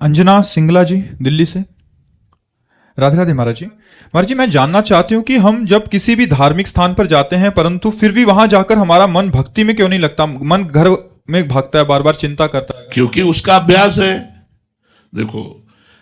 अंजना सिंगला जी दिल्ली से। राधे राधे महाराज जी। महाराज जी, मैं जानना चाहती हूँ कि हम जब किसी भी धार्मिक स्थान पर जाते हैं परंतु फिर भी वहां जाकर हमारा मन भक्ति में क्यों नहीं लगता? मन घर में भागता है, बार बार चिंता करता है। क्योंकि उसका अभ्यास है। देखो,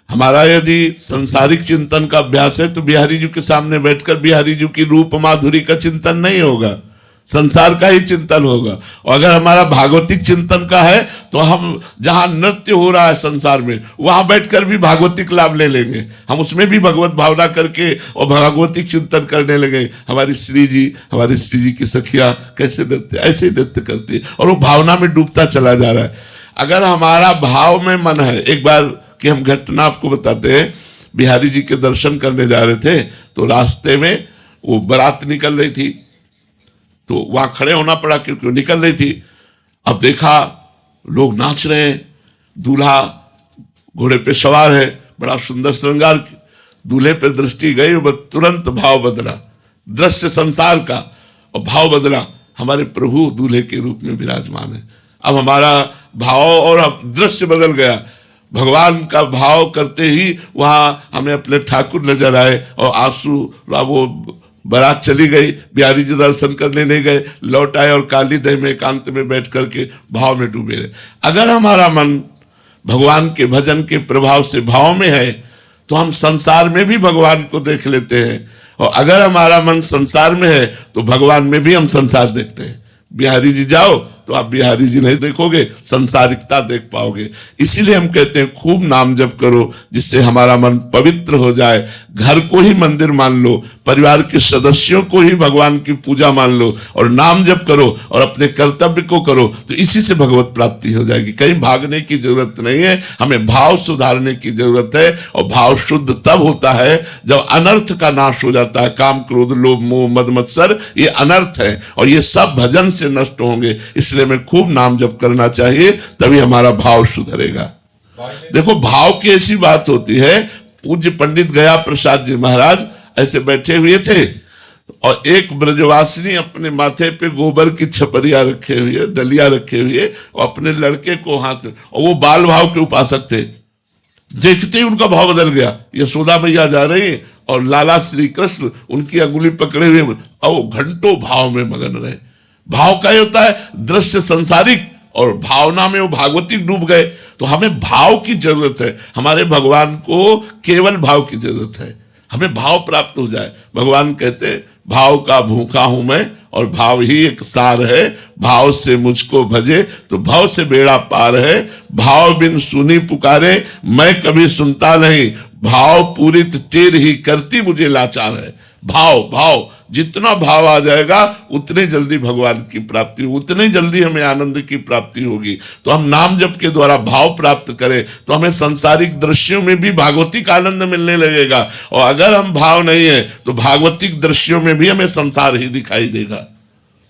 हमारा यदि सांसारिक चिंतन का अभ्यास है तो बिहारी जी के सामने बैठकर बिहारी जी की रूप माधुरी का चिंतन नहीं होगा, संसार का ही चिंतन होगा। और अगर हमारा भागवतिक चिंतन का है तो हम जहां नृत्य हो रहा है संसार में वहां बैठकर भी भागवतिक लाभ ले लेंगे। हम उसमें भी भगवत भावना करके और भागवतिक चिंतन करने लगे। हमारी श्री जी की सखिया कैसे नृत्य, ऐसे नृत्य करती है और वो भावना में डूबता चला जा रहा है। अगर हमारा भाव में मन है, एक बार की हम घटना आपको बताते हैं। बिहारी जी के दर्शन करने जा रहे थे तो रास्ते में वो बारात निकल रही थी तो वहां खड़े होना पड़ा क्योंकि निकल रही थी। अब देखा लोग नाच रहे हैं, दूल्हा घोड़े पे सवार है, बड़ा सुंदर श्रृंगार। दूल्हे पे दृष्टि गई, तुरंत भाव बदला, दृश्य संसार का और भाव बदला। हमारे प्रभु दूल्हे के रूप में विराजमान है। अब हमारा भाव और दृश्य बदल गया। भगवान का भाव करते ही वहां हमें अपने ठाकुर नजर आए और आंसू, वो बारात चली गई। बिहारी जी दर्शन करने नहीं गए, लौट आए और काली दह में एकांत में बैठ करके भाव में डूबे रहे। अगर हमारा मन भगवान के भजन के प्रभाव से भाव में है तो हम संसार में भी भगवान को देख लेते हैं, और अगर हमारा मन संसार में है तो भगवान में भी हम संसार देखते हैं। बिहारी जी जाओ तो आप बिहारी जी नहीं देखोगे, संसारिकता देख पाओगे। इसीलिए हम कहते हैं खूब नाम जप करो जिससे हमारा मन पवित्र हो जाए। घर को ही मंदिर मान लो, परिवार के सदस्यों को ही भगवान की पूजा मान लो और नाम जप करो और अपने कर्तव्य को करो, तो इसी से भगवत प्राप्ति हो जाएगी। कहीं भागने की जरूरत नहीं है, हमें भाव सुधारने की जरूरत है। और भाव शुद्ध तब होता है जब अनर्थ का नाश हो जाता है। काम, क्रोध, लोभ, मोह, मद, मत्सर, ये अनर्थ है और ये सब भजन से नष्ट होंगे। इसलिए हमें खूब नाम जप करना चाहिए, तभी हमारा भाव सुधरेगा। देखो, भाव की ऐसी बात होती है। पूज्य पंडित गया प्रसाद जी महाराज ऐसे बैठे हुए थे और एक ब्रजवासिनी अपने माथे पे गोबर की छपरिया रखे हुए, डलिया रखे हुए और अपने लड़के को हाथ में, और वो बाल भाव के उपासक थे। देखते ही उनका भाव बदल गया। यशोदा मैया जा रही और लाला श्री कृष्ण उनकी अंगुली पकड़े हुए और वो घंटों भाव में मगन रहे। भाव क्या होता है? दृश्य संसारिक, और भावना में वो भागवतिक डूब गए। तो हमें भाव की जरूरत है। हमारे भगवान को केवल भाव की जरूरत है, हमें भाव प्राप्त हो जाए। भगवान कहते भाव का भूखा हूं मैं और भाव ही एक सार है। भाव से मुझको भजे तो भाव से बेड़ा पार है। भाव बिन सुनी पुकारे मैं कभी सुनता नहीं। भाव पूरित टेर ही करती मुझे लाचार है। भाव जितना भाव आ जाएगा उतने जल्दी भगवान की प्राप्ति, उतने जल्दी हमें आनंद की प्राप्ति होगी। तो हम नाम जप के द्वारा भाव प्राप्त करें तो हमें सांसारिक दृश्यों में भी भागवतिक आनंद मिलने लगेगा, और अगर हम भाव नहीं है तो भागवतिक दृश्यों में भी हमें संसार ही दिखाई देगा।